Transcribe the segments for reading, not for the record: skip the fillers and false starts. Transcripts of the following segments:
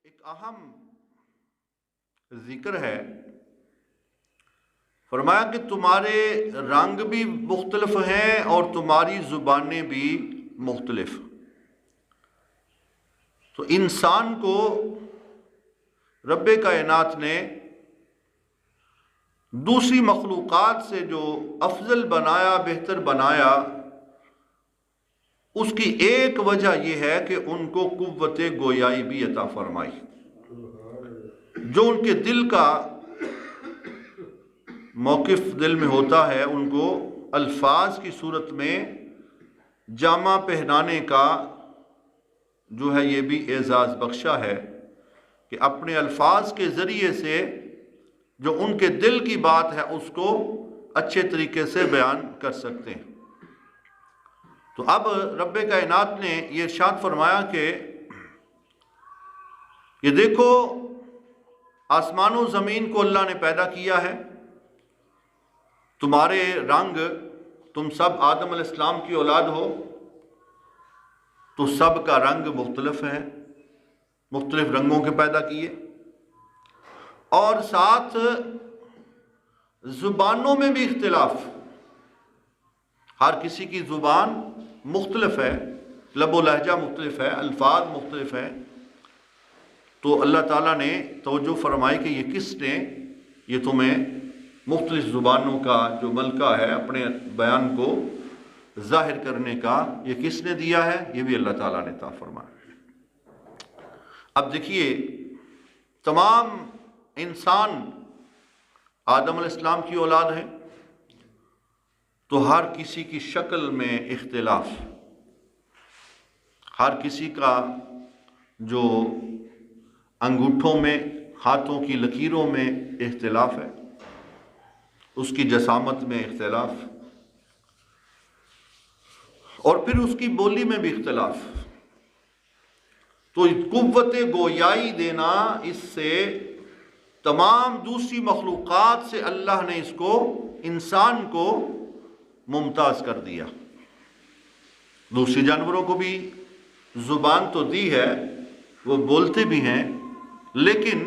ایک اہم ذکر ہے، فرمایا کہ تمہارے رنگ بھی مختلف ہیں اور تمہاری زبانیں بھی مختلف۔ تو انسان کو رب کائنات نے دوسری مخلوقات سے جو افضل بنایا، بہتر بنایا، اس کی ایک وجہ یہ ہے کہ ان کو قوت گویائی بھی عطا فرمائی۔ جو ان کے دل کا موقف دل میں ہوتا ہے، ان کو الفاظ کی صورت میں جامہ پہنانے کا جو ہے یہ بھی اعزاز بخشا ہے کہ اپنے الفاظ کے ذریعے سے جو ان کے دل کی بات ہے اس کو اچھے طریقے سے بیان کر سکتے ہیں۔ تو اب رب کائنات نے یہ ارشاد فرمایا کہ یہ دیکھو آسمان و زمین کو اللہ نے پیدا کیا ہے، تمہارے رنگ، تم سب آدم علیہ السلام کی اولاد ہو تو سب کا رنگ مختلف ہے، مختلف رنگوں کے پیدا کیے، اور ساتھ زبانوں میں بھی اختلاف، ہر کسی کی زبان مختلف ہے، لب و لہجہ مختلف ہے، الفاظ مختلف ہیں۔ تو اللہ تعالیٰ نے توجہ فرمائی کہ یہ کس نے یہ تمہیں مختلف زبانوں کا جو ملکہ ہے اپنے بیان کو ظاہر کرنے کا، یہ کس نے دیا ہے؟ یہ بھی اللہ تعالیٰ نے عطا فرمایا۔ اب دیکھیے، تمام انسان آدم علیہ السلام کی اولاد ہے تو ہر کسی کی شکل میں اختلاف، ہر کسی کا جو انگوٹھوں میں، ہاتھوں کی لکیروں میں اختلاف ہے، اس کی جسامت میں اختلاف، اور پھر اس کی بولی میں بھی اختلاف۔ تو قوت گویائی دینا، اس سے تمام دوسری مخلوقات سے اللہ نے اس کو، انسان کو ممتاز کر دیا۔ دوسری جانوروں کو بھی زبان تو دی ہے، وہ بولتے بھی ہیں، لیکن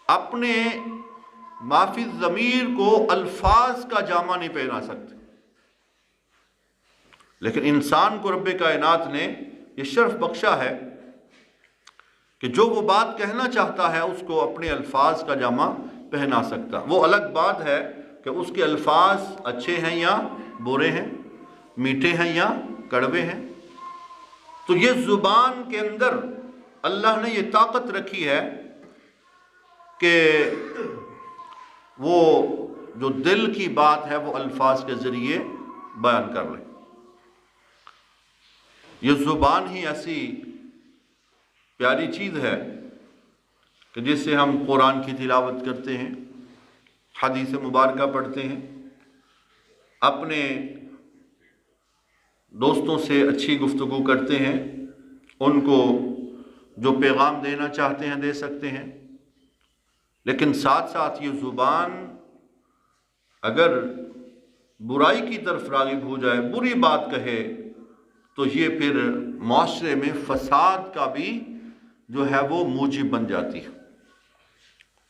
اپنے معافی ضمیر کو الفاظ کا جامہ نہیں پہنا سکتے۔ لیکن انسان کو رب کائنات نے یہ شرف بخشا ہے کہ جو وہ بات کہنا چاہتا ہے اس کو اپنے الفاظ کا جامہ پہنا سکتا۔ وہ الگ بات ہے کہ اس کے الفاظ اچھے ہیں یا برے ہیں، میٹھے ہیں یا کڑوے ہیں۔ تو یہ زبان کے اندر اللہ نے یہ طاقت رکھی ہے کہ وہ جو دل کی بات ہے وہ الفاظ کے ذریعے بیان کر لے۔ یہ زبان ہی ایسی پیاری چیز ہے کہ جس سے ہم قرآن کی تلاوت کرتے ہیں، حدیث مبارکہ پڑھتے ہیں، اپنے دوستوں سے اچھی گفتگو کرتے ہیں، ان کو جو پیغام دینا چاہتے ہیں دے سکتے ہیں۔ لیکن ساتھ ساتھ یہ زبان اگر برائی کی طرف راغب ہو جائے، بری بات کہے، تو یہ پھر معاشرے میں فساد کا بھی جو ہے وہ موجب بن جاتی ہے۔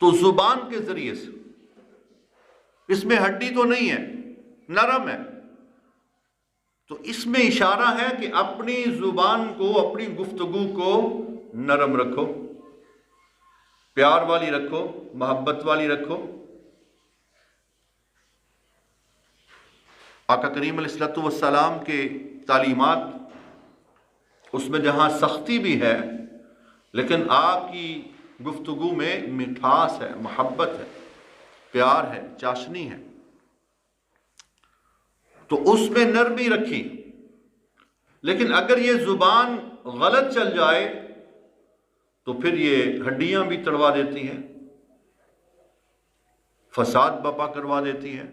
تو زبان کے ذریعے سے، اس میں ہڈی تو نہیں ہے، نرم ہے، تو اس میں اشارہ ہے کہ اپنی زبان کو، اپنی گفتگو کو نرم رکھو، پیار والی رکھو، محبت والی رکھو۔ آقا کریم علیہ الصلوۃ والسلام کے تعلیمات، اس میں جہاں سختی بھی ہے لیکن آپ کی گفتگو میں مٹھاس ہے، محبت ہے، پیار ہے، چاشنی ہے، تو اس میں نرمی رکھی۔ لیکن اگر یہ زبان غلط چل جائے تو پھر یہ ہڈیاں بھی تڑوا دیتی ہیں، فساد برپا کروا دیتی ہے،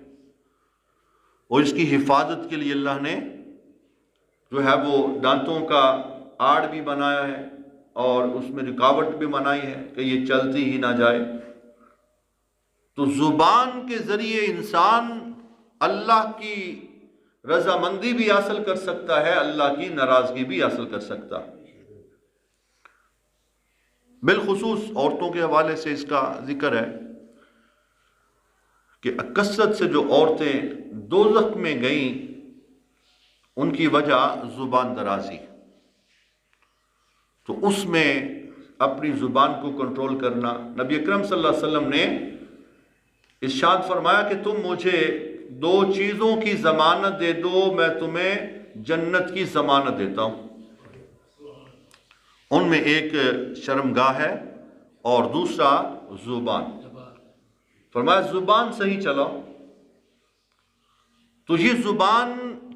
اور اس کی حفاظت کے لیے اللہ نے جو ہے وہ دانتوں کا آڑ بھی بنایا ہے اور اس میں رکاوٹ بھی بنائی ہے کہ یہ چلتی ہی نہ جائے۔ تو زبان کے ذریعے انسان اللہ کی رضامندی بھی حاصل کر سکتا ہے، اللہ کی ناراضگی بھی حاصل کر سکتا ہے۔ بالخصوص عورتوں کے حوالے سے اس کا ذکر ہے کہ کثرت سے جو عورتیں دوزخ میں گئیں ان کی وجہ زبان درازی، تو اس میں اپنی زبان کو کنٹرول کرنا۔ نبی اکرم صلی اللہ علیہ وسلم نے ارشاد فرمایا کہ تم مجھے 2 چیزوں کی ضمانت دے دو، میں تمہیں جنت کی ضمانت دیتا ہوں۔ ان میں ایک شرمگاہ ہے اور دوسرا زبان۔ فرمایا زبان صحیح چلاؤ، تو یہ زبان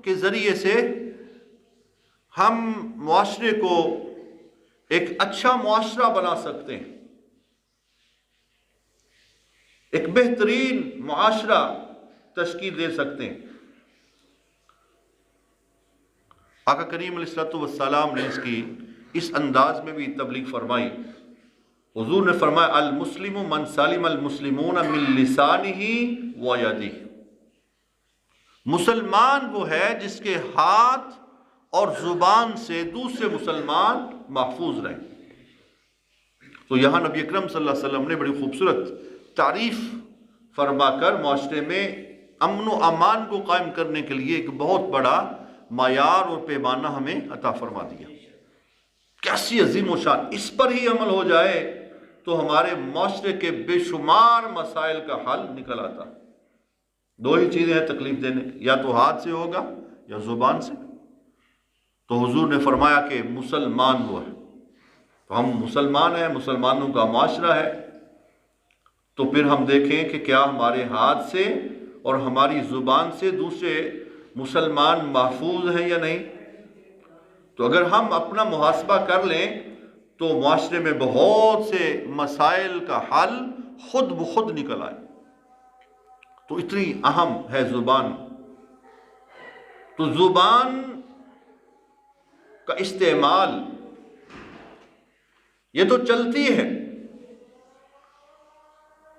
کے ذریعے سے ہم معاشرے کو ایک اچھا معاشرہ بنا سکتے ہیں، ایک بہترین معاشرہ تشکیل دے سکتے ہیں۔ آقا کریم علیہ الصلوۃ والسلام نے اس کی اس انداز میں بھی تبلیغ فرمائی۔ حضور نے فرمایا المسلم من سلم المسلمون من لسانہ و یدہ، مسلمان وہ ہے جس کے ہاتھ اور زبان سے دوسرے مسلمان محفوظ رہیں۔ تو یہاں نبی اکرم صلی اللہ علیہ وسلم نے بڑی خوبصورت تعریف فرما کر معاشرے میں امن و امان کو قائم کرنے کے لیے ایک بہت بڑا معیار اور پیمانہ ہمیں عطا فرما دیا۔ کیسی عظیم و شان! اس پر ہی عمل ہو جائے تو ہمارے معاشرے کے بے شمار مسائل کا حل نکل آتا۔ 2 ہی چیزیں ہیں تکلیف دینے، یا تو ہاتھ سے ہوگا یا زبان سے۔ تو حضور نے فرمایا کہ مسلمان وہ ہے، تو ہم مسلمان ہیں، مسلمانوں کا معاشرہ ہے، تو پھر ہم دیکھیں کہ کیا ہمارے ہاتھ سے اور ہماری زبان سے دوسرے مسلمان محفوظ ہیں یا نہیں۔ تو اگر ہم اپنا محاسبہ کر لیں تو معاشرے میں بہت سے مسائل کا حل خود بخود نکل آئے۔ تو اتنی اہم ہے زبان۔ تو زبان کا استعمال یہ تو چلتی ہے،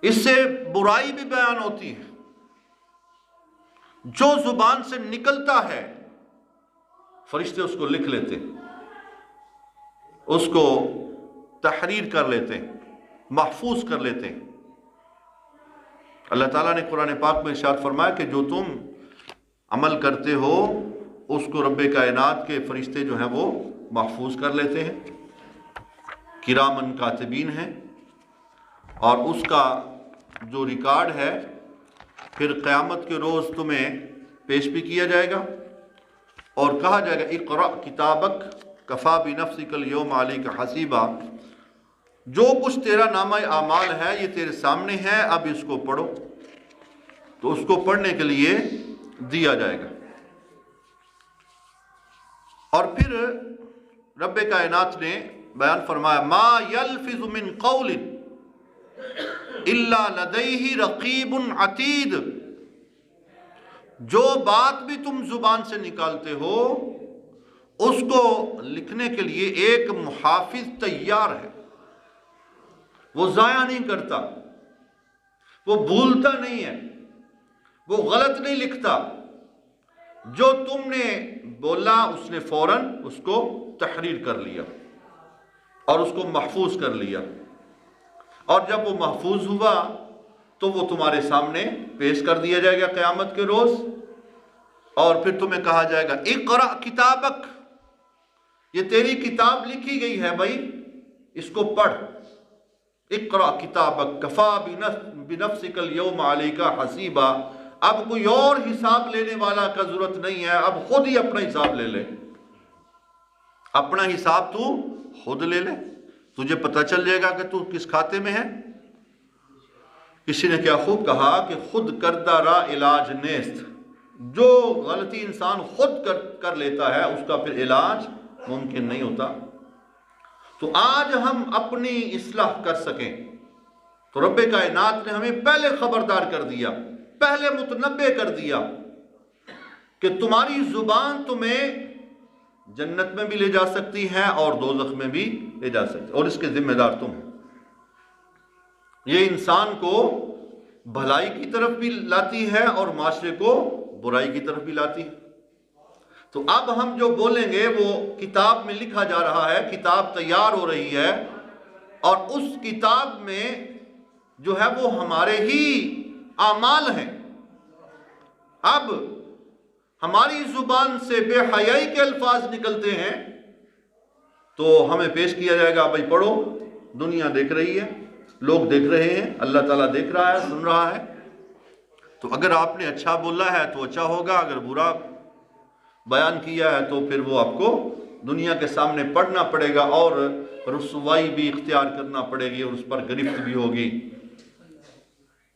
اس سے برائی بھی بیان ہوتی ہے۔ جو زبان سے نکلتا ہے فرشتے اس کو لکھ لیتے ہیں، اس کو تحریر کر لیتے ہیں، محفوظ کر لیتے ہیں۔ اللہ تعالیٰ نے قرآن پاک میں ارشاد فرمایا کہ جو تم عمل کرتے ہو اس کو رب کائنات کے فرشتے جو ہیں وہ محفوظ کر لیتے ہیں، کرامن کاتبین ہیں، اور اس کا جو ریکارڈ ہے پھر قیامت کے روز تمہیں پیش بھی کیا جائے گا اور کہا جائے گا اقرأ کتابک کفا بنفسک اليوم علیک حسیبا، جو کچھ تیرا نامہ اعمال ہے یہ تیرے سامنے ہے، اب اس کو پڑھو۔ تو اس کو پڑھنے کے لیے دیا جائے گا۔ اور پھر رب کائنات نے بیان فرمایا ما یلفظ من قول الا لدیہ رقیب عتید، جو بات بھی تم زبان سے نکالتے ہو اس کو لکھنے کے لیے ایک محافظ تیار ہے، وہ ضائع نہیں کرتا، وہ بھولتا نہیں ہے، وہ غلط نہیں لکھتا۔ جو تم نے بولا اس نے فوراً اس کو تحریر کر لیا اور اس کو محفوظ کر لیا، اور جب وہ محفوظ ہوا تو وہ تمہارے سامنے پیش کر دیا جائے گا قیامت کے روز، اور پھر تمہیں کہا جائے گا اقرأ کتابک، یہ تیری کتاب لکھی گئی ہے بھائی، اس کو پڑھ۔ اقرأ کتابک کفا بنفسک اليوم علیک حسیبا، اب کوئی اور حساب لینے والا کا ضرورت نہیں ہے، اب خود ہی اپنا حساب لے لے، اپنا حساب تو خود لے لے، تجھے پتہ چل جائے گا کہ تو کس کھاتے میں ہے۔ کسی نے کیا خوب کہا کہ خود کردہ را علاج نیست، جو غلطی انسان خود کر لیتا ہے اس کا پھر علاج ممکن نہیں ہوتا۔ تو آج ہم اپنی اصلاح کر سکیں تو رب کائنات نے ہمیں پہلے خبردار کر دیا، پہلے متنبع کر دیا کہ تمہاری زبان تمہیں جنت میں بھی لے جا سکتی ہے اور دوزخ میں بھی لے جا سکتی ہے، اور اس کے ذمہ دار تم ہو۔ یہ انسان کو بھلائی کی طرف بھی لاتی ہے اور معاشرے کو برائی کی طرف بھی لاتی ہے۔ تو اب ہم جو بولیں گے وہ کتاب میں لکھا جا رہا ہے، کتاب تیار ہو رہی ہے، اور اس کتاب میں جو ہے وہ ہمارے ہی اعمال ہیں۔ اب ہماری زبان سے بے حیائی کے الفاظ نکلتے ہیں تو ہمیں پیش کیا جائے گا، بھائی پڑھو، دنیا دیکھ رہی ہے، لوگ دیکھ رہے ہیں، اللہ تعالیٰ دیکھ رہا ہے، سن رہا ہے۔ تو اگر آپ نے اچھا بولا ہے تو اچھا ہوگا، اگر برا بیان کیا ہے تو پھر وہ آپ کو دنیا کے سامنے پڑھنا پڑے گا اور رسوائی بھی اختیار کرنا پڑے گی اور اس پر گرفت بھی ہوگی۔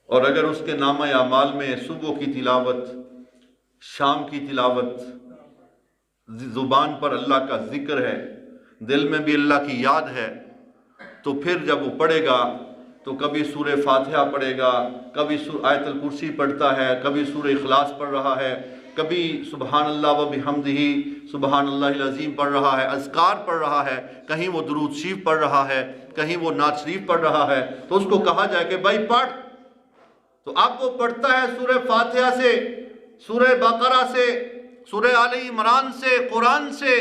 اور اگر اس کے نامہ اعمال میں صبح کی تلاوت، شام کی تلاوت، زبان پر اللہ کا ذکر ہے، دل میں بھی اللہ کی یاد ہے، تو پھر جب وہ پڑھے گا تو کبھی سورہ فاتحہ پڑھے گا، کبھی آیت الکرسی پڑھتا ہے، کبھی سورہ اخلاص پڑھ رہا ہے، کبھی سبحان اللہ و بحمدہ سبحان اللہ العظیم پڑھ رہا ہے، اذکار پڑھ رہا ہے، کہیں وہ درود شریف پڑھ رہا ہے، کہیں وہ نعت شریف پڑھ رہا ہے، تو اس کو کہا جائے کہ بھائی پڑھ۔ تو اب وہ پڑھتا ہے سورہ فاتحہ سے، سورہ بقرہ سے، سورہ آل عمران سے، قرآن سے،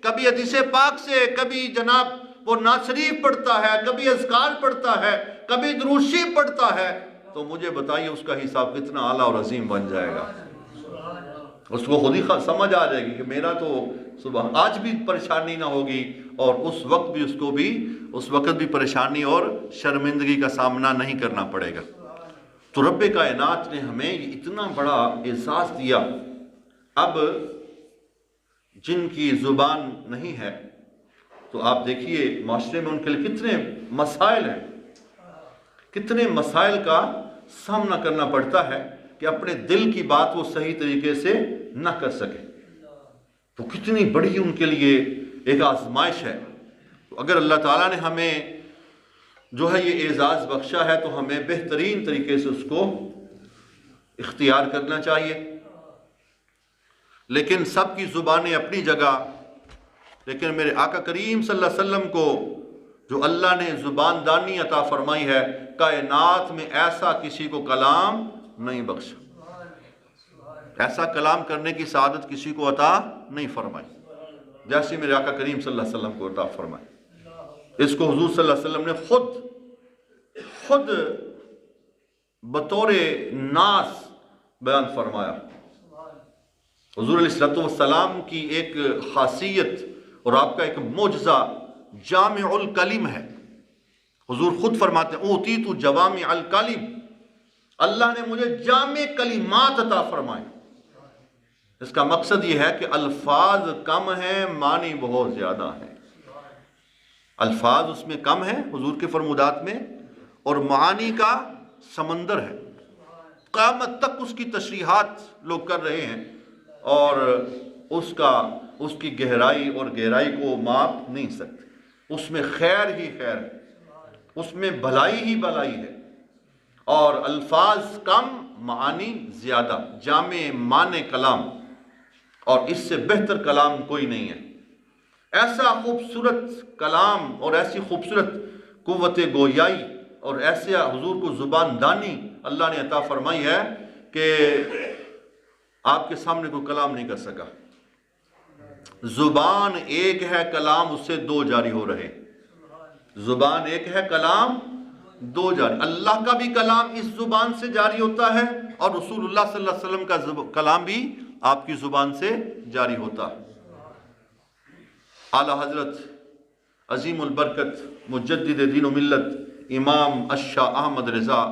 کبھی حدیث پاک سے، کبھی جناب وہ نعت شریف پڑھتا ہے، کبھی اذکار پڑھتا ہے، کبھی درود شریف پڑھتا ہے، تو مجھے بتائیے اس کا حساب کتنا اعلیٰ اور عظیم بن جائے گا۔ اس کو خود ہی سمجھ آ جائے گی کہ میرا تو صبح آج بھی پریشانی نہ ہوگی، اور اس وقت بھی پریشانی اور شرمندگی کا سامنا نہیں کرنا پڑے گا۔ تو رب کائنات نے ہمیں یہ اتنا بڑا اعزاز دیا۔ اب جن کی زبان نہیں ہے تو آپ دیکھیے معاشرے میں ان کے لیے کتنے مسائل ہیں، کتنے مسائل کا سامنا کرنا پڑتا ہے کہ اپنے دل کی بات وہ صحیح طریقے سے نہ کر سکے، تو کتنی بڑی ان کے لیے ایک آزمائش ہے۔ تو اگر اللہ تعالیٰ نے ہمیں جو ہے یہ اعزاز بخشا ہے تو ہمیں بہترین طریقے سے اس کو اختیار کرنا چاہیے۔ لیکن سب کی زبانیں اپنی جگہ، لیکن میرے آقا کریم صلی اللہ علیہ وسلم کو جو اللہ نے زبان دانی عطا فرمائی ہے، کائنات میں ایسا کسی کو کلام نہیں بخشا، ایسا کلام کرنے کی سعادت کسی کو عطا نہیں فرمائی جیسے میرے آقا کریم صلی اللہ علیہ وسلم کو عطا فرمائی۔ اس کو حضور صلی اللہ علیہ وسلم نے خود بطور ناس بیان فرمایا۔ حضور علیہ السلام کی ایک خاصیت اور آپ کا ایک معجزہ جامع الکلم ہے۔ حضور خود فرماتے ہیں اوتیت جوامع الکلم، اللہ نے مجھے جامع کلمات عطا فرمائے۔ اس کا مقصد یہ ہے کہ الفاظ کم ہیں، معنی بہت زیادہ ہیں۔ الفاظ اس میں کم ہیں حضور کے فرمودات میں، اور معانی کا سمندر ہے، قیامت تک اس کی تشریحات لوگ کر رہے ہیں، اور اس کی گہرائی اور گہرائی کو ماپ نہیں سکتے۔ اس میں خیر ہی خیر ہے، اس میں بھلائی ہی بھلائی ہے، اور الفاظ کم معانی زیادہ، جامع معنی کلام، اور اس سے بہتر کلام کوئی نہیں ہے۔ ایسا خوبصورت کلام اور ایسی خوبصورت قوت گویائی اور ایسے حضور کو زبان دانی اللہ نے عطا فرمائی ہے کہ آپ کے سامنے کوئی کلام نہیں کر سکا۔ زبان ایک ہے، کلام اس سے دو جاری ہو رہے۔ زبان ایک ہے، کلام دو جاری۔ اللہ کا بھی کلام اس زبان سے جاری ہوتا ہے، اور رسول اللہ صلی اللہ علیہ وسلم کا کلام بھی آپ کی زبان سے جاری ہوتا ہے۔ اعلیٰ حضرت عظیم البرکت مجدد دین و ملت امام الشاہ احمد رضا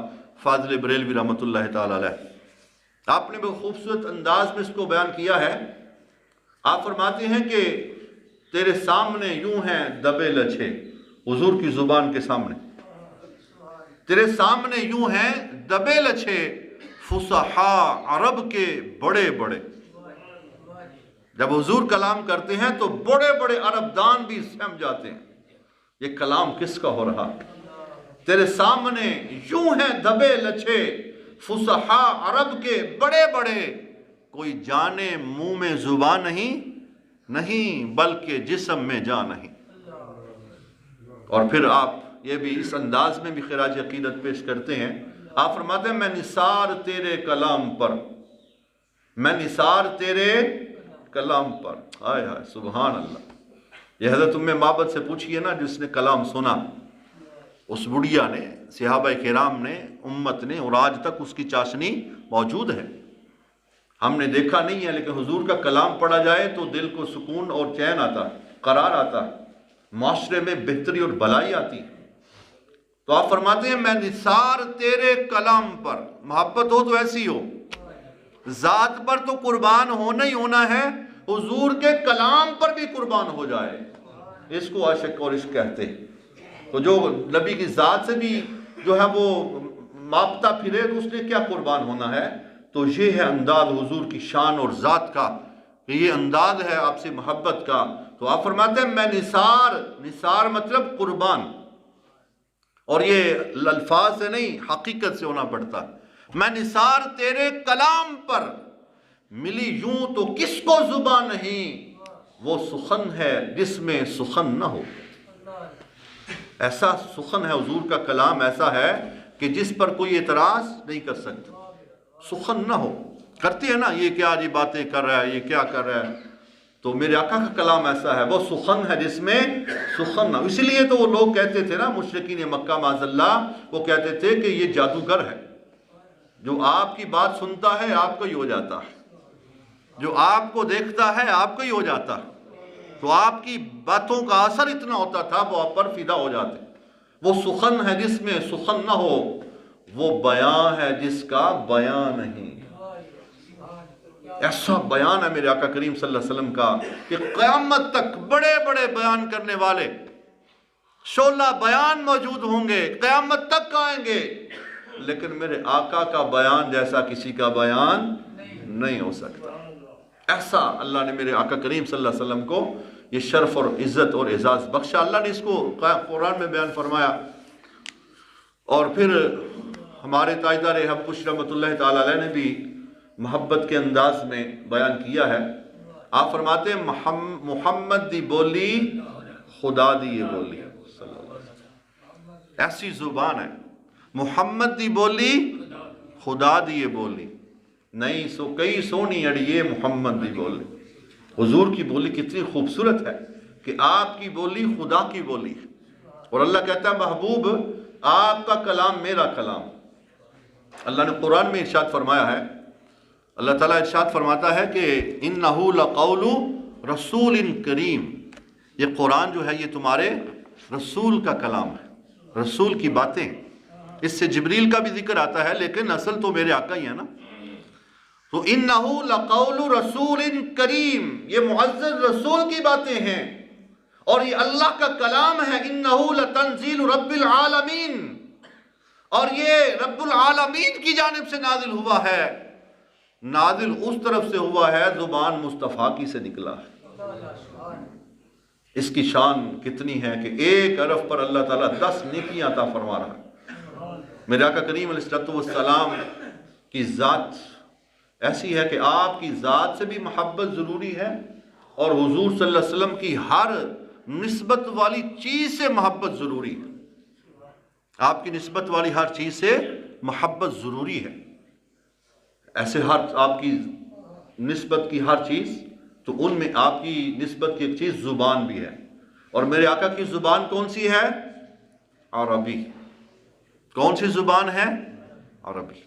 فاضل بریلوی رحمۃ اللہ تعالی علیہ، آپ نے بہت خوبصورت انداز میں اس کو بیان کیا ہے۔ آپ فرماتے ہیں کہ تیرے سامنے یوں ہیں دبے لچھے، حضور کی زبان کے سامنے تیرے سامنے یوں ہیں دبے لچھے، فصحاء عرب کے بڑے بڑے۔ جب حضور کلام کرتے ہیں تو بڑے بڑے عرب دان بھی سہم جاتے ہیں، یہ کلام کس کا ہو رہا؟ تیرے سامنے یوں ہیں دبے لچھے، فصحاء عرب کے بڑے بڑے، کوئی جانے منہ میں زبان نہیں بلکہ جسم میں جان نہیں۔ اور پھر آپ یہ بھی اس انداز میں بھی خراج عقیدت پیش کرتے ہیں۔ آپ فرماتے ہیں میں نثار تیرے کلام پر، میں نثار تیرے کلام پر۔ ہائے ہائے سبحان اللہ۔ یہ حضرت ام معبد سے پوچھئے نا، جس نے کلام سنا اس بڑھیا نے، صحابہ کرام نے، امت نے، اور آج تک اس کی چاشنی موجود ہے۔ ہم نے دیکھا نہیں ہے، لیکن حضور کا کلام پڑھا جائے تو دل کو سکون اور چین آتا، قرار آتا، معاشرے میں بہتری اور بھلائی آتی۔ تو آپ فرماتے ہیں میں نثار تیرے کلام پر، محبت ہو تو ایسی ہو، ذات پر تو قربان ہونا ہی ہونا ہے، حضور کے کلام پر بھی قربان ہو جائے، اس کو عاشق اور عشق کہتے ہیں۔ تو جو نبی کی ذات سے بھی جو ہے وہ ماپتا پھرے تو اس نے کیا قربان ہونا ہے؟ تو یہ ہے انداز حضور کی شان اور ذات کا، کہ یہ انداز ہے آپ سے محبت کا۔ تو آپ فرماتے ہیں میں نثار مطلب قربان، اور یہ الفاظ سے نہیں حقیقت سے ہونا پڑتا۔ میں نثار تیرے کلام پر، ملی یوں تو کس کو زبان نہیں، وہ سخن ہے جس میں سخن نہ ہو۔ ایسا سخن ہے حضور کا کلام، ایسا ہے کہ جس پر کوئی اعتراض نہیں کر سکتا، سخن نہ ہو۔ کرتے ہیں نا یہ کیا جی باتیں کر رہا ہے، یہ کیا کر رہا ہے، تو میرے آقا کا کلام ایسا ہے، وہ سخن ہے جس میں سخن نہ ہو۔ اس لیے تو وہ لوگ کہتے تھے نا، مشرکین مکہ معاذ اللہ، وہ کہتے تھے کہ یہ جادوگر ہے، جو آپ کی بات سنتا ہے آپ کو ہی ہو جاتا ہے، جو آپ کو دیکھتا ہے آپ کو ہی ہو جاتا ہے۔ تو آپ کی باتوں کا اثر اتنا ہوتا تھا وہ آپ پر فدا ہو جاتے۔ وہ سخن ہے جس میں سخن نہ ہو، وہ بیان ہے جس کا بیان نہیں۔ ایسا بیان ہے میرے آقا کریم صلی اللہ علیہ وسلم کا کہ قیامت تک بڑے بڑے بیان کرنے والے شعلہ بیان موجود ہوں گے، قیامت تک آئیں گے، لیکن میرے آقا کا بیان جیسا کسی کا بیان نہیں ہو سکتا۔ ایسا اللہ نے میرے آقا کریم صلی اللہ علیہ وسلم کو یہ شرف اور عزت اور اعزاز بخشا۔ اللہ نے اس کو قرآن میں بیان فرمایا، اور پھر ہمارے تاجدار حق کش رحمۃ اللہ تعالی علیہ نے بھی محبت کے انداز میں بیان کیا ہے۔ آپ فرماتے ہیں محمد دی بولی خدا دی یہ بولی، صلی اللہ علیہ وسلم۔ ایسی زبان ہے، محمد دی بولی خدا دی یہ بولی، نہیں سو کئی سونی اڑیے محمد دی بولی۔ حضور کی بولی کتنی خوبصورت ہے کہ آپ کی بولی خدا کی بولی ہے، اور اللہ کہتا ہے محبوب آپ کا کلام میرا کلام۔ اللہ نے قرآن میں ارشاد فرمایا ہے، اللہ تعالیٰ ارشاد فرماتا ہے کہ انہ لقول رسول کریم، یہ قرآن جو ہے یہ تمہارے رسول کا کلام ہے، رسول کی باتیں۔ اس سے جبریل کا بھی ذکر آتا ہے، لیکن اصل تو میرے آقا ہی ہے نا۔ تو انہ لقول رسول کریم، یہ معزز رسول کی باتیں ہیں، اور یہ اللہ کا کلام ہے۔ انہ لتنزیل رب العالمین، اور یہ رب العالمین کی جانب سے نازل ہوا ہے، نازل اس طرف سے ہوا ہے، زبان مصطفیٰ کی سے نکلا ہے۔ اس کی شان کتنی ہے کہ ایک حرف پر اللہ تعالیٰ 10 نیکیاں عطا فرما رہا ہے۔ میرے آقا کریم علیہ السلام کی ذات ایسی ہے کہ آپ کی ذات سے بھی محبت ضروری ہے، اور حضور صلی اللہ علیہ وسلم کی ہر نسبت والی چیز سے محبت ضروری ہے۔ آپ کی نسبت والی ہر چیز سے محبت ضروری ہے۔ ایسے آپ کی نسبت کی ہر چیز، تو ان میں آپ کی نسبت کی ایک چیز زبان بھی ہے، اور میرے آقا کی زبان کون سی ہے؟ عربی۔ کون سی زبان ہے؟ عربی۔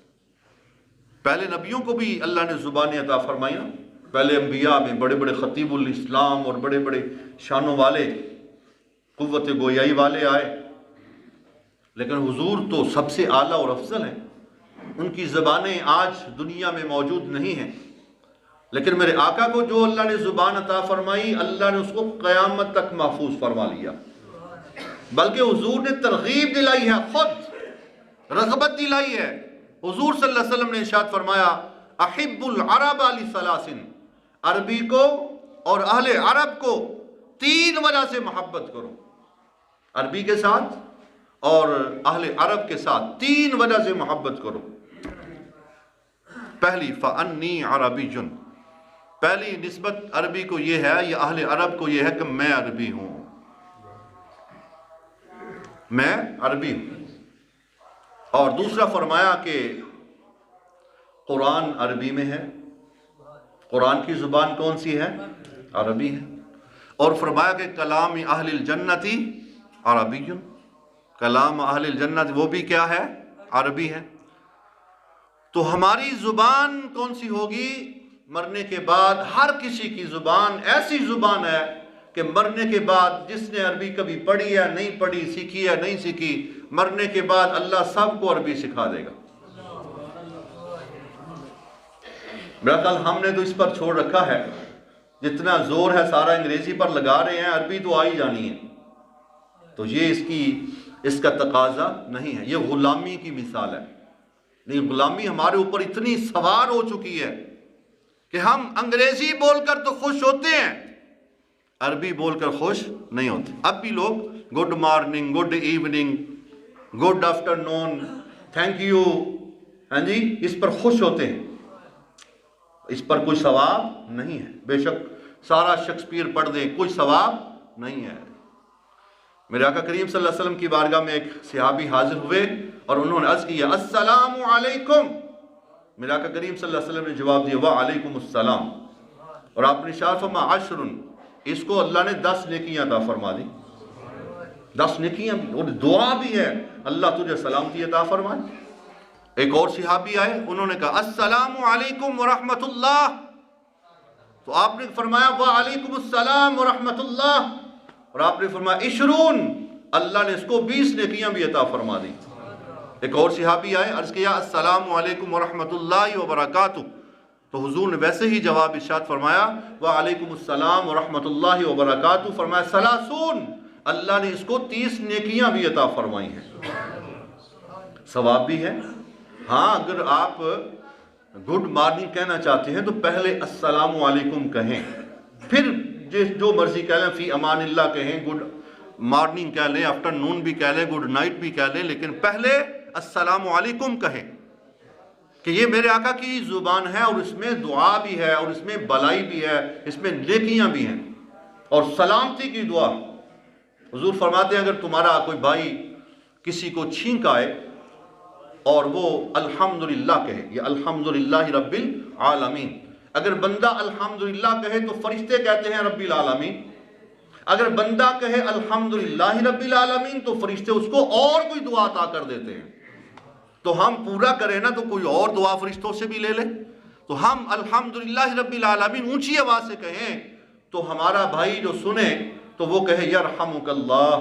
پہلے نبیوں کو بھی اللہ نے زبانیں عطا فرمائی نا، پہلے انبیاء میں بڑے بڑے خطیب الاسلام اور بڑے بڑے شانوں والے، قوت گویائی والے آئے، لیکن حضور تو سب سے اعلیٰ اور افضل ہیں، ان کی زبانیں آج دنیا میں موجود نہیں ہیں، لیکن میرے آقا کو جو اللہ نے زبان عطا فرمائی، اللہ نے اس کو قیامت تک محفوظ فرما لیا، بلکہ حضور نے ترغیب دلائی ہے، خود رغبت دلائی ہے۔ حضور صلی اللہ علیہ وسلم نے ارشاد فرمایا احب العرب لثلاث، عربی کو اور اہل عرب کو 3 وجہ سے محبت کرو، عربی کے ساتھ اور اہل عرب کے ساتھ 3 وجہ سے محبت کرو۔ پہلی فانی عربی، پہلی نسبت عربی کو یہ ہے، یا اہل عرب کو یہ ہے کہ میں عربی ہوں، میں عربی ہوں۔ اور دوسرا فرمایا کہ قرآن عربی میں ہے، قرآن کی زبان کون سی ہے؟ عربی ہے۔ اور فرمایا کہ کلام اہل الجنتی عربی، کلام اہل الجنت وہ بھی کیا ہے؟ عربی ہے۔ تو ہماری زبان کون سی ہوگی؟ مرنے کے بعد ہر کسی کی زبان ایسی زبان ہے کہ مرنے کے بعد جس نے عربی کبھی پڑھی ہے نہیں پڑھی، سیکھی ہے نہیں سیکھی، مرنے کے بعد اللہ سب کو عربی سکھا دے گا۔ میرا خیال ہم نے تو اس پر چھوڑ رکھا ہے، جتنا زور ہے سارا انگریزی پر لگا رہے ہیں، عربی تو آئی جانی ہے۔ تو یہ اس کا تقاضا نہیں ہے، یہ غلامی کی مثال ہے۔ لیکن غلامی ہمارے اوپر اتنی سوار ہو چکی ہے کہ ہم انگریزی بول کر تو خوش ہوتے ہیں، عربی بول کر خوش نہیں ہوتے۔ اب بھی لوگ good morning, good evening, good afternoon, thank you, ہاں جی، اس پر خوش ہوتے ہیں۔ اس پر کوئی ثواب نہیں ہے، بے شک سارا شیکسپیئر پڑھ دیں، کوئی ثواب نہیں ہے۔ میرے آقا کریم صلی اللہ علیہ وسلم کی بارگاہ میں ایک صحابی حاضر ہوئے اور انہوں نے عرض کیا السلام علیکم۔ میرے آقا کریم صلی اللہ علیہ وسلم نے جواب دیا وعلیکم السلام، اور آپ نے ارشاد فرمایا عشر، اس کو اللہ نے 10 نیکیاں عطا فرما دی، 10 نیکیاں بھی، اور دعا بھی ہے اللہ تجھے سلامتی عطا فرمائے۔ ایک اور صحابی آئے، انہوں نے کہا السلام علیکم ورحمت اللہ، تو آپ نے فرمایا وعلیکم السلام ورحمت اللہ، اور آپ نے فرمایا عشرون، اللہ نے اس کو 20 نیکیاں بھی عطا فرما دی۔ ایک اور صحابی آئے، عرض کیا السلام علیکم ورحمت اللہ وبرکاتہ، تو حضور نے ویسے ہی جواب ارشاد فرمایا وعلیکم السلام ورحمت اللہ وبرکاتہ، فرمایا ثلاثون، اللہ نے اس کو 30 نیکیاں بھی عطا فرمائی ہیں، ثواب بھی ہے۔ ہاں اگر آپ گڈ مارننگ کہنا چاہتے ہیں تو پہلے السلام علیکم کہیں، پھر جو مرضی کہہ لیں، فی امان اللہ کہیں، گڈ مارننگ کہہ لیں، آفٹر نون بھی کہہ لیں، گڈ نائٹ بھی کہہ لیں، لیکن پہلے السلام علیکم کہیں کہ یہ میرے آقا کی زبان ہے، اور اس میں دعا بھی ہے، اور اس میں بلائی بھی ہے، اس میں نیکیاں بھی ہیں، اور سلامتی کی دعا۔ حضور فرماتے ہیں اگر تمہارا کوئی بھائی کسی کو چھینک آئے اور وہ الحمدللہ کہے، یا الحمدللہ رب العالمین، اگر بندہ الحمدللہ کہے تو فرشتے کہتے ہیں رب العالمین، اگر بندہ کہے الحمدللہ رب العالمین تو فرشتے اس کو اور کوئی دعا عطا کر دیتے ہیں۔ تو ہم پورا کریں نا تو کوئی اور دعا فرشتوں سے بھی لے لیں، تو ہم الحمدللہ رب العالمین اونچی آواز سے کہیں تو ہمارا بھائی جو سنے تو وہ کہے یرحمک اللہ،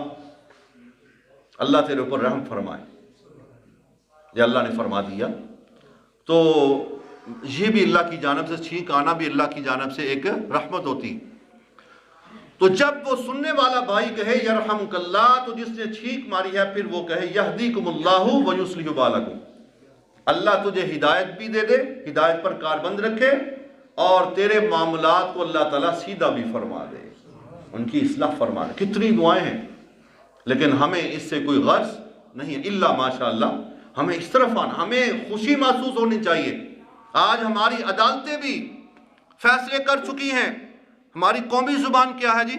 اللہ تیرے اوپر رحم فرمائے، یہ اللہ نے فرما دیا۔ تو یہ بھی اللہ کی جانب سے، چھینک آنا بھی اللہ کی جانب سے ایک رحمت ہوتی۔ تو جب وہ سننے والا بھائی کہے یرحمک اللہ، تو جس نے چھینک ماری ہے پھر وہ کہے یہدیکم اللہ ویصلح بالکم، اللہ تجھے ہدایت بھی دے دے، ہدایت پر کاربند رکھے، اور تیرے معاملات کو اللہ تعالیٰ سیدھا بھی فرما دے، ان کی اصلاح فرما دے۔ کتنی دعائیں ہیں، لیکن ہمیں اس سے کوئی غرض نہیں ہے الا ماشاءاللہ۔ ہمیں اس طرف آنا، ہمیں خوشی محسوس ہونی چاہیے۔ آج ہماری عدالتیں بھی فیصلے کر چکی ہیں۔ ہماری قومی زبان کیا ہے جی؟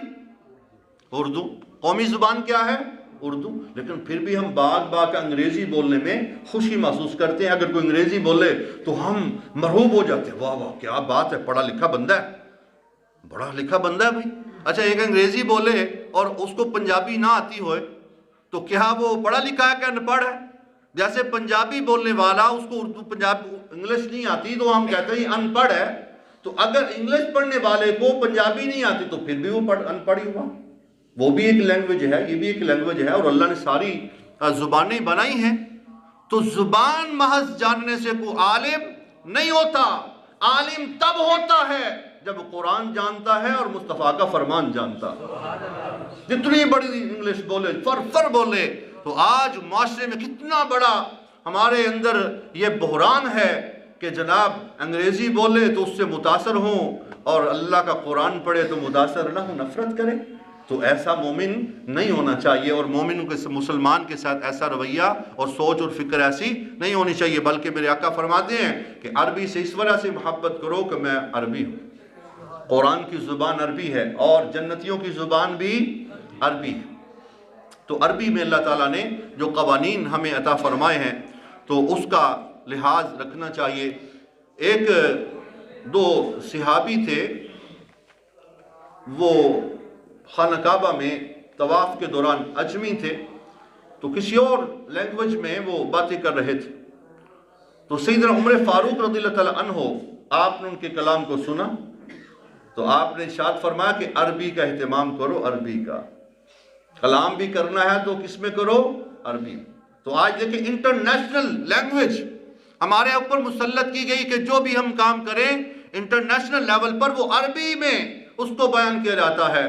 اردو۔ قومی زبان کیا ہے؟ اردو۔ لیکن پھر بھی ہم باغ انگریزی بولنے میں خوشی محسوس کرتے ہیں۔ اگر کوئی انگریزی بولے تو ہم مرعوب ہو جاتے ہیں، واہ واہ کیا بات ہے، پڑھا لکھا بندہ ہے، بڑا لکھا بندہ ہے بھائی۔ اچھا ایک انگریزی بولے اور اس کو پنجابی نہ آتی ہوئے تو کیا وہ پڑھا لکھا ہے کہ ان پڑھ ہے؟ جیسے پنجابی بولنے والا اس کو اردو پنجابی انگلش نہیں آتی تو ہم کہتے ہیں ان پڑھ ہے، تو اگر انگلش پڑھنے والے کو پنجابی نہیں آتی تو پھر بھی وہ ان پڑھ ہی ہوا۔ وہ بھی ایک لینگویج ہے، یہ بھی ایک لینگویج ہے، اور اللہ نے ساری زبانیں بنائی ہیں۔ تو زبان محض جاننے سے کوئی عالم نہیں ہوتا، عالم تب ہوتا ہے جب قرآن جانتا ہے اور مصطفیٰ کا فرمان جانتا ہے۔ جتنی بڑی انگلش بولے، فر بولے، تو آج معاشرے میں کتنا بڑا ہمارے اندر یہ بحران ہے کہ جناب انگریزی بولے تو اس سے متاثر ہوں، اور اللہ کا قرآن پڑھے تو متاثر نہ ہو، نفرت کرے۔ تو ایسا مومن نہیں ہونا چاہیے، اور مومن کے مسلمان کے ساتھ ایسا رویہ اور سوچ اور فکر ایسی نہیں ہونی چاہیے، بلکہ میرے آقا فرماتے ہیں کہ عربی سے اس وجہ سے محبت کرو کہ میں عربی ہوں، قرآن کی زبان عربی ہے اور جنتیوں کی زبان بھی عربی ہے۔ تو عربی میں اللہ تعالیٰ نے جو قوانین ہمیں عطا فرمائے ہیں تو اس کا لحاظ رکھنا چاہیے۔ ایک دو صحابی تھے، وہ خانہ کعبہ میں طواف کے دوران اجمی تھے، تو کسی اور لینگویج میں وہ باتیں کر رہے تھے. تو سیدنا عمر فاروق رضی اللہ تعالیٰ عنہ آپ نے ان کے کلام کو سنا تو آپ نے ارشاد فرمایا کہ عربی کا اہتمام کرو. عربی کا کلام بھی کرنا ہے تو کس میں کرو؟ عربی. تو آج دیکھیں انٹرنیشنل لینگویج ہمارے اوپر مسلط کی گئی کہ جو بھی ہم کام کریں انٹرنیشنل لیول پر وہ عربی میں اس کو بیان کیا جاتا ہے.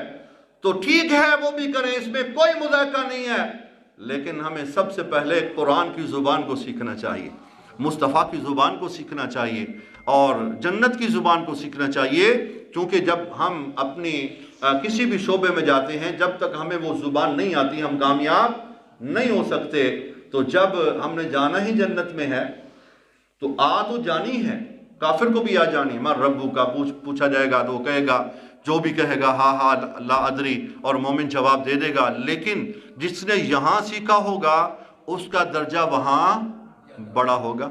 تو ٹھیک ہے وہ بھی کریں، اس میں کوئی مذاکرہ نہیں ہے، لیکن ہمیں سب سے پہلے قرآن کی زبان کو سیکھنا چاہیے، مصطفیٰ کی زبان کو سیکھنا چاہیے اور جنت کی زبان کو سیکھنا چاہیے. کیونکہ جب ہم اپنی کسی بھی شعبے میں جاتے ہیں جب تک ہمیں وہ زبان نہیں آتی ہم کامیاب نہیں ہو سکتے. تو جب ہم نے جانا ہی جنت میں ہے تو تو جانی ہے، کافر کو بھی جانی. ماں ربو کا پوچھا جائے گا تو وہ کہے گا، جو بھی کہے گا ہاں لا ادری، اور مومن جواب دے دے گا. لیکن جس نے یہاں سیکھا ہوگا اس کا درجہ وہاں بڑا ہوگا.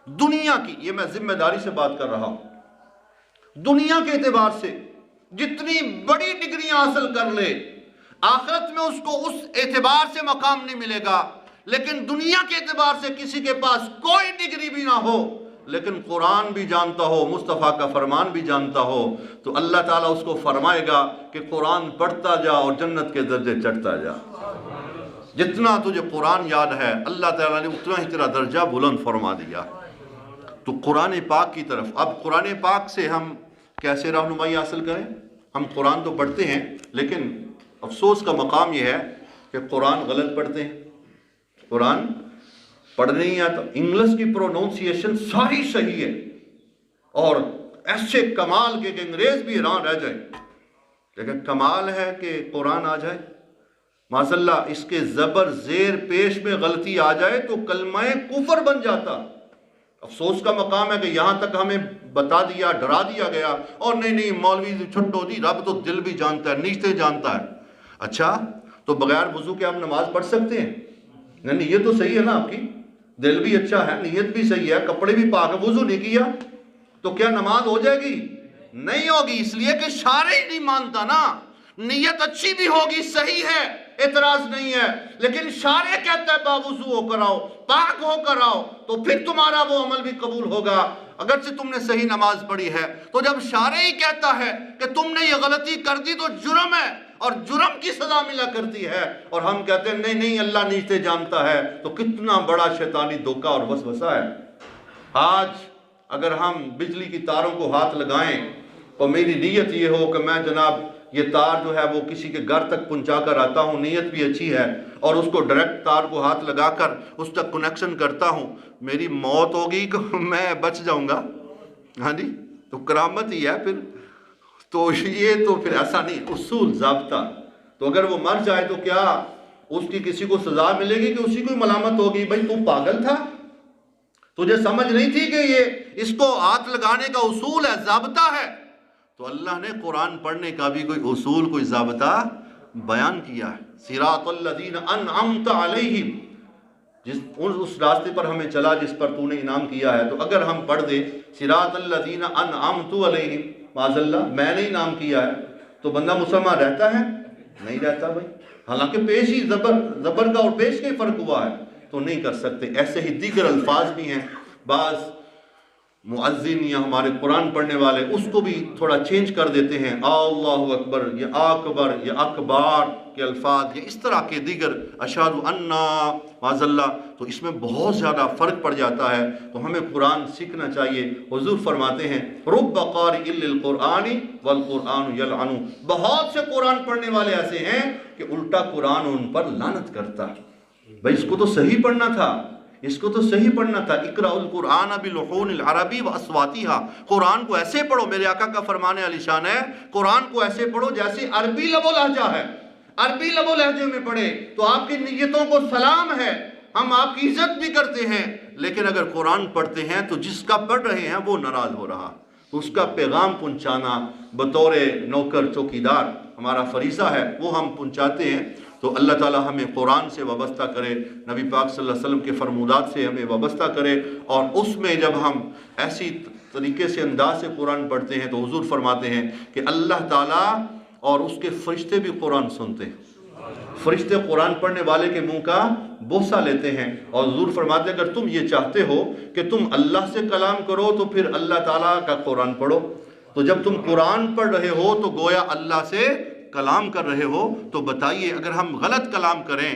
دنیا کی، یہ میں ذمہ داری سے بات کر رہا ہوں، دنیا کے اعتبار سے جتنی بڑی ڈگریاں حاصل کر لے آخرت میں اس کو اس اعتبار سے مقام نہیں ملے گا. لیکن دنیا کے اعتبار سے کسی کے پاس کوئی ڈگری بھی نہ ہو لیکن قرآن بھی جانتا ہو، مصطفیٰ کا فرمان بھی جانتا ہو، تو اللہ تعالیٰ اس کو فرمائے گا کہ قرآن پڑھتا جا اور جنت کے درجے چڑھتا جا. جتنا تجھے قرآن یاد ہے اللہ تعالیٰ نے اتنا ہی تیرا درجہ بلند فرما دیا. تو قرآن پاک کی طرف، اب قرآن پاک سے ہم کیسے رہنمائی حاصل کریں؟ ہم قرآن تو پڑھتے ہیں لیکن افسوس کا مقام یہ ہے کہ قرآن غلط پڑھتے ہیں. قرآن پڑھنے نہیں آتا، انگلش کی پروننسیشن ساری صحیح ہے اور ایسے کمال کے کہ انگریز بھی حیران رہ جائے. لیکن کمال ہے کہ قرآن آ جائے، ماشاء اللہ اس کے زبر زیر پیش میں غلطی آ جائے تو کلمہ کفر بن جاتا. افسوس کا مقام ہے کہ یہاں تک ہمیں بتا دیا، ڈرا دیا گیا، اور نہیں مولوی چھٹو جی، رب تو دل بھی جانتا ہے، نیچتے جانتا ہے. اچھا تو بغیر وضو کے آپ نماز پڑھ سکتے ہیں؟ نہیں، یہ تو صحیح ہے نا، آپ کی دل بھی اچھا ہے، نیت بھی صحیح ہے، کپڑے بھی پاک ہے، وضو نہیں کیا تو کیا نماز ہو جائے گی؟ نہیں ہوگی، اس لیے کہ شارع ہی نہیں مانتا نا. نیت اچھی بھی ہوگی، صحیح ہے، اعتراض نہیں ہے، لیکن شارع کہتا ہے باوضو ہو کر آؤ، پاک ہو کر آؤ، تو پھر تمہارا وہ عمل بھی قبول ہوگا اگرچہ تم نے صحیح نماز پڑھی ہے. تو جب شارع ہی کہتا ہے کہ تم نے یہ غلطی کر دی تو جرم ہے اور جرم کی سزا ملا کرتی ہے، اور ہم کہتے ہیں نہیں اللہ نیچے جانتا ہے، تو کتنا بڑا شیطانی دھوکہ اور وسوسہ ہے. آج اگر ہم بجلی کی تاروں کو ہاتھ لگائیں اور میری نیت یہ ہو کہ میں جناب یہ تار جو ہے وہ کسی کے گھر تک پہنچا کر آتا ہوں، نیت بھی اچھی ہے، اور اس کو ڈائریکٹ تار کو ہاتھ لگا کر اس تک کنیکشن کرتا ہوں، میری موت ہوگی کہ میں بچ جاؤں گا؟ ہاں جی، تو کرامت ہی ہے پھر. تو یہ تو پھر ایسا نہیں، اصول ضابطہ. تو اگر وہ مر جائے تو کیا اس کی کسی کو سزا ملے گی کہ اسی کو ملامت ہوگی؟ بھائی تو پاگل تھا، تجھے سمجھ نہیں تھی کہ یہ اس کو ہاتھ لگانے کا اصول ہے، ضابطہ ہے. تو اللہ نے قرآن پڑھنے کا بھی کوئی اصول، کوئی ضابطہ بیان کیا ہے. صراط الذین انعمت علیہم، اس راستے پر ہمیں چلا جس پر تو نے انعام کیا ہے. تو اگر ہم پڑھ دیں صراط الذین انعمت علیہم، معاذ اللہ میں نے انعام کیا ہے، تو بندہ مسلمان رہتا ہے؟ نہیں رہتا بھائی. حالانکہ پیش ہی زبر کا اور پیش کا ہی فرق ہوا ہے، تو نہیں کر سکتے. ایسے ہی دیگر الفاظ بھی ہیں، بعض مؤذن یا ہمارے قرآن پڑھنے والے اس کو بھی تھوڑا چینج کر دیتے ہیں، اللہ اکبر یا اکبر یا اکبار کے الفاظ یا اس طرح کے دیگر اشہد انا معاذ اللہ. تو اس میں بہت زیادہ فرق پڑ جاتا ہے. تو ہمیں قرآن سیکھنا چاہیے. حضور فرماتے ہیں رب قارئ للقرآن والقرآن یلعن، بہت سے قرآن پڑھنے والے ایسے ہیں کہ الٹا قرآن ان پر لعنت کرتا ہے. بھائی اس کو تو صحیح پڑھنا تھا، اس کو تو صحیح پڑھنا تھا. اقرأ القرآن بلحون العربی واصواتها، قرآن کو ایسے پڑھو. میرے آقا کا فرمان علی شان ہے، قرآن کو ایسے پڑھو جیسے عربی لب و لہجہ ہے، عربی لب و لہجے میں پڑھے تو آپ کی نیتوں کو سلام ہے، ہم آپ کی عزت بھی کرتے ہیں. لیکن اگر قرآن پڑھتے ہیں تو جس کا پڑھ رہے ہیں وہ ناراض ہو رہا، تو اس کا پیغام پہنچانا بطور نوکر چوکیدار ہمارا فریضہ ہے، وہ ہم پہنچاتے ہیں. تو اللہ تعالی ہمیں قرآن سے وابستہ کرے، نبی پاک صلی اللہ علیہ وسلم کے فرمودات سے ہمیں وابستہ کرے. اور اس میں جب ہم ایسی طریقے سے انداز سے قرآن پڑھتے ہیں تو حضور فرماتے ہیں کہ اللہ تعالیٰ اور اس کے فرشتے بھی قرآن سنتے ہیں. فرشتے قرآن پڑھنے والے کے منہ کا بوسہ لیتے ہیں، اور حضور فرماتے ہیں اگر تم یہ چاہتے ہو کہ تم اللہ سے کلام کرو تو پھر اللہ تعالیٰ کا قرآن پڑھو۔ تو جب تم قرآن پڑھ رہے ہو تو گویا اللہ سے کلام کر رہے ہو۔ تو بتائیے اگر ہم غلط کلام کریں،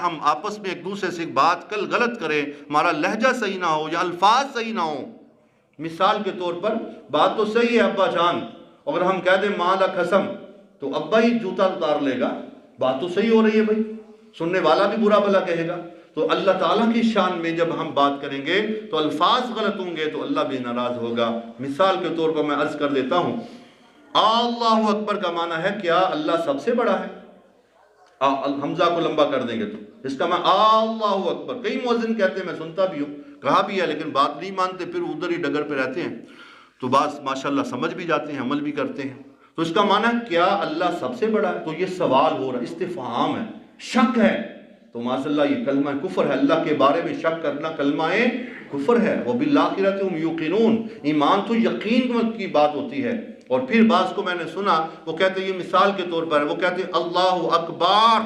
ہم آپس میں ایک دوسرے سے بات کل غلط کریں، ہمارا لہجہ صحیح نہ ہو یا الفاظ صحیح نہ ہو، مثال کے طور پر بات تو صحیح ہے ابا جان، اگر ہم کہہ دیں مالا قسم تو ابا ہی جوتا اتار لے گا، بات تو صحیح ہو رہی ہے بھائی، سننے والا بھی برا بھلا کہے گا۔ تو اللہ تعالیٰ کی شان میں جب ہم بات کریں گے تو الفاظ غلط ہوں گے تو اللہ بھی ناراض ہوگا۔ مثال کے طور پر میں عرض کر دیتا ہوں، اللہ اکبر کا معنی ہے کیا اللہ سب سے بڑا ہے؟ حمزہ کو لمبا کر دیں گے تو اس کا معنی اللہ اکبر۔ کئی مؤذن کہتے ہیں، میں سنتا بھی ہوں، کہا بھی ہے، لیکن بات نہیں مانتے، پھر ادھر ہی ڈگر پہ رہتے ہیں۔ تو بعض ماشاءاللہ سمجھ بھی جاتے ہیں، عمل بھی کرتے ہیں۔ تو اس کا معنی ہے کیا اللہ سب سے بڑا ہے؟ تو یہ سوال ہو رہا ہے، استفہام ہے، شک ہے۔ تو ماشاءاللہ یہ کلمہ کفر ہے، اللہ کے بارے میں شک کرنا کلمہ کفر ہے۔ وَبِالْآخِرَةِ هُمْ يُوقِنُونَ، ایمان تو یقین کی بات ہوتی ہے۔ اور پھر بعض کو میں نے سنا وہ کہتے ہیں، یہ مثال کے طور پر ہے، وہ کہتے ہیں اللہ اکبر،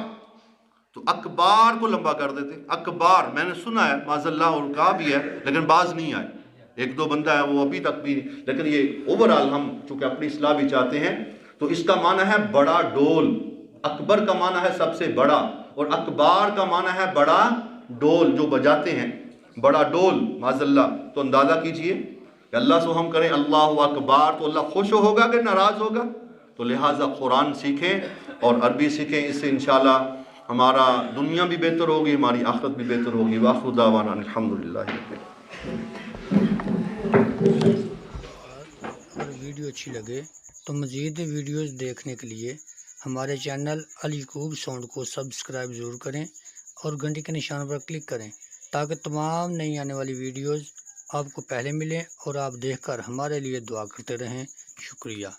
تو اکبار کو لمبا کر دیتے، اکبار۔ میں نے سنا ہے معاذاللہ، اور کہا بھی ہے، لیکن بعض نہیں آئے، ایک دو بندہ ہے وہ ابھی تک بھی، لیکن یہ اوورال ہم چونکہ اپنی اصلاح بھی چاہتے ہیں۔ تو اس کا معنی ہے بڑا ڈول، اکبر کا معنی ہے سب سے بڑا، اور اکبار کا معنی ہے بڑا ڈول جو بجاتے ہیں، بڑا ڈول معاذاللہ۔ تو اندازہ کیجئے کہ اللہ سے ہم کریں اللہ اکبر تو اللہ خوش ہوگا کہ ناراض ہوگا؟ تو لہٰذا قرآن سیکھیں اور عربی سیکھیں، اس سے انشاءاللہ ہمارا دنیا بھی بہتر ہوگی، ہماری آخرت بھی بہتر ہوگی۔ وآخر دعوانا الحمدللہ رب العالمین۔ اگر ویڈیو اچھی لگے تو مزید ویڈیوز دیکھنے کے لیے ہمارے چینل الیعقوب ساؤنڈ کو سبسکرائب ضرور کریں اور گھنٹی کے نشان پر کلک کریں تاکہ تمام نئی آنے والی ویڈیوز آپ کو پہلے ملیں اور آپ دیکھ کر ہمارے لیے دعا کرتے رہیں۔ شکریہ۔